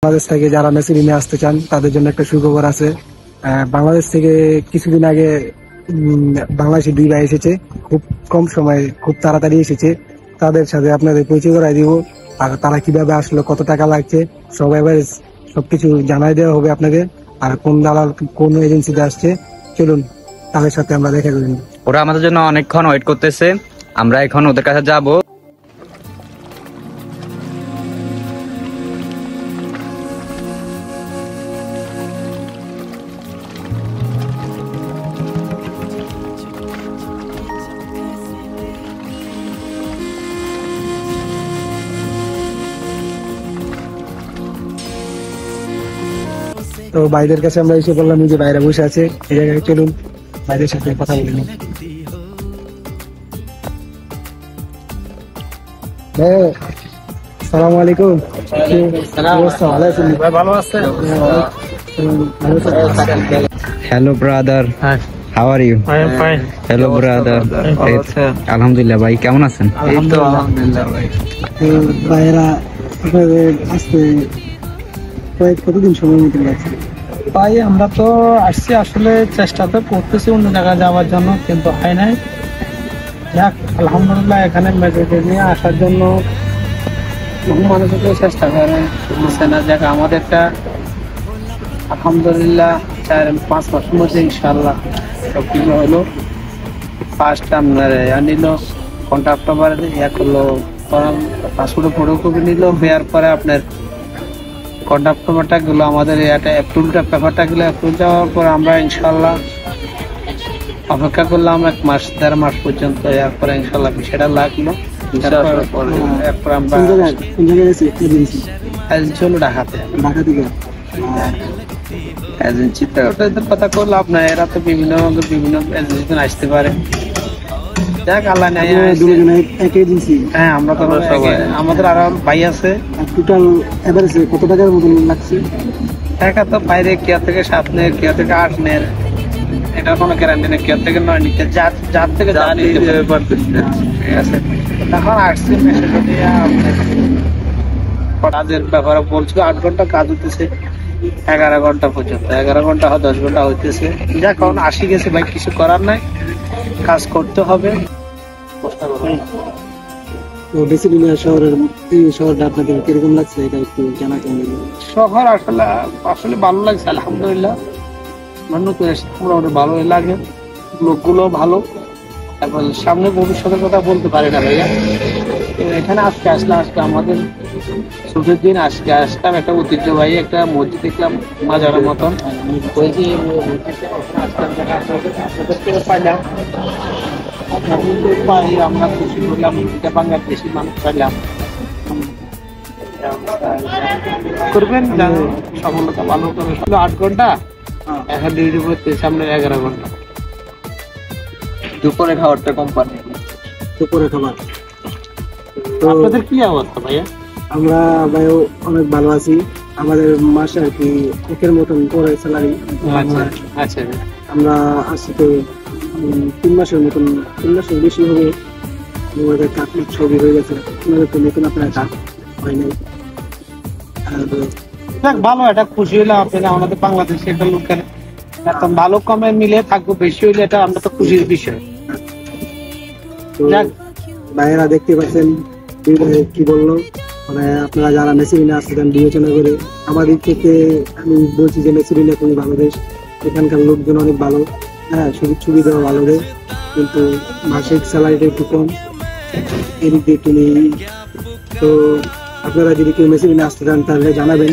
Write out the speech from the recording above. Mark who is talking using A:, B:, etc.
A: বাংলাদেশ থেকে যারা মেসি নিয়ে আসতে চান তাদের জন্য একটা সুখবর আছে। বাংলাদেশ থেকে কিছুদিন আগে বাংলাদেশে 2 ভাই এসেছে, খুব কম সময়ে খুব তাড়াতাড়ি এসেছে। তাদের সাথে আপনাদের পরিচয় করাই দিব, আর তারা কিভাবে আসলো, কত টাকা লাগছে, সব এভারেজ সবকিছু জানাই দেওয়া হবে আপনাদের। আর কোন দালাল কোন এজেন্সিতে আসছে, চলুন তাদের সাথে আমরা দেখা করি।
B: ওরা আমাদের জন্য অনেকক্ষণ ওয়েট করতেছে, আমরা এখন ওদের কাছে যাব।
A: তো ভাইদের কাছে আমরা এসে বললাম যে বাইরে বসে আছে এই জায়গায়, চলুন ভাইদের সাথে কথা বলে নিই। আসসালামু আলাইকুম। ভালো আছেন?
C: ভালো আছেন?
B: Hello brother, how are you? Hello brother, আলহামদুলিল্লাহ। ভাই কেমন আছেন?
C: আলহামদুলিল্লাহ ভাই।
A: ভাইয়েরা আপনাদের আসতে কতদিন সময় মতো লাগছে?
C: ভাই আমরা তো আসছি, আসলে চেষ্টা তো করতেছি অন্য জায়গায় যাওয়ার জন্য, কিন্তু হয় নাই। যাক আলহামদুলিল্লাহ, এখানে মেয়েদের নিয়ে আসার জন্য বহু মানুষকে চেষ্টা করে বুঝছে না। যাক আমাদেরটা আলহামদুলিল্লাহ 4-5 মাসের মধ্যে ইনশাল্লাহ সব কিছু হলো। ফার্স্ট আপনার নিল কন্ট্রাক্ট করলো, পাসপোর্টে ফটোকপি নিল, দেওয়ার পরে আপনার কন্ট্রাক্ট পেপারটা গেলো আমাদের অ্যাপ্রুভটা, পেপারটা গেলো অ্যাপ্রুভ যাওয়ার পর আমরা ইনশাল্লাহ অপেক্ষা করলাম 1 মাস 1.5 মাস পর্যন্ত। এরপরে ইনশাল্লাহ বিষয়টা লাগলো। এরপর আমরা
A: ঢাকা থেকে
C: এজেন্সিতে ওটাদের কথা করলো আপনার, এরা তো বিভিন্ন এজেন্সি আসতে পারে। যাক আল্লাহ নেয়। হ্যাঁ আমরা তো আমাদের আরো ভাই আছে।
A: টোটাল এভারেজ কত টাকার মতন লাগছে?
C: টাকা তো বাইরে কেউ থেকে 7 নেয়, কেউ থেকে 8 নেয়, এটার কোনো গ্যারান্টি নেই। কেউ থেকে 9 নিতে, যার থেকে যা নিতে পারতেছে। ঠিক আছে, তখন আসছে মেসেজ দিয়ে কাজের ব্যাপারে বলছিল 8 ঘন্টা কাজ হতেছে, 11 ঘন্টা পর্যন্ত, 11 ঘন্টা 10 ঘন্টা হইতেছে। যাক এখন আসি গেছে ভাই, কিছু করার নাই, কাজ করতে হবে।
A: তো বেসিক্যালি শহরের এই শহরটা আপনাদের কিরকম লাগছে এটা একটু জানাতে হবে।
C: শহর আসলে ভালো লাগছে আলহামদুলিল্লাহ। নতুন মোটামুটি ভালোই লাগে, লোকগুলো ভালো। তারপর সামনে ভবিষ্যতের কথা বলতে পারি না ভাইয়া। এখানে আজকে আমাদের ছুটির দিন, আসলাম একটা ঐতিহ্যবাহী একটা মসজিদ দেখলাম, মাজারের মতন। ওই যে পাইলাম, আমরা খুশি করলাম, বাংলাদেশি মানুষ পাইলাম। করবেন সফলতা ভালো করে। 8 ঘন্টা, এখন ডিউটি করতে সামনে 11 ঘন্টা।
B: দুপুরে খাবারটা কোম্পানি,
A: দুপুরে খাবার।
C: আপনাদের কি অবস্থা ভাইয়া?
A: আমরা ভাই অনেক ভালো আছি। আমাদের মাসে আর কি 1-এর মতন করে স্যালারি।
C: আচ্ছা,
A: আমরা আসছি তো 3 মাসের মতন, 3 মাসের বেশি হবে। আমাদের কাজ ছবি হয়ে গেছে, আমাদের তো নতুন আপনার কাজ হয় নাই।
C: আর ভালো, এটা খুশি হইলাম। আপনারা আমাদের বাংলাদেশে একটা লোকের এত ভালো কমে মিলে থাকবো, বেশি হইলে এটা আমরা তো খুশির বিষয়।
A: ভাইয়েরা দেখতে পাচ্ছেন কি বললো, মানে আপনারা যারা মেসিরিনে আসছেন বিবেচনা করে আমাদের থেকে আমি বলছি যে মেসিরিনে খুবই ভালো দেশ, এখানকার লোকজন অনেক ভালো। হ্যাঁ, সুযোগ সুবিধাও ভালো দেয়, কিন্তু মাসিক স্যালারিটা একটু কম, এদিক দিয়ে একটু নেই। তো আপনারা যদি কেউ মেসিরিনে আসতে চান তাহলে জানাবেন।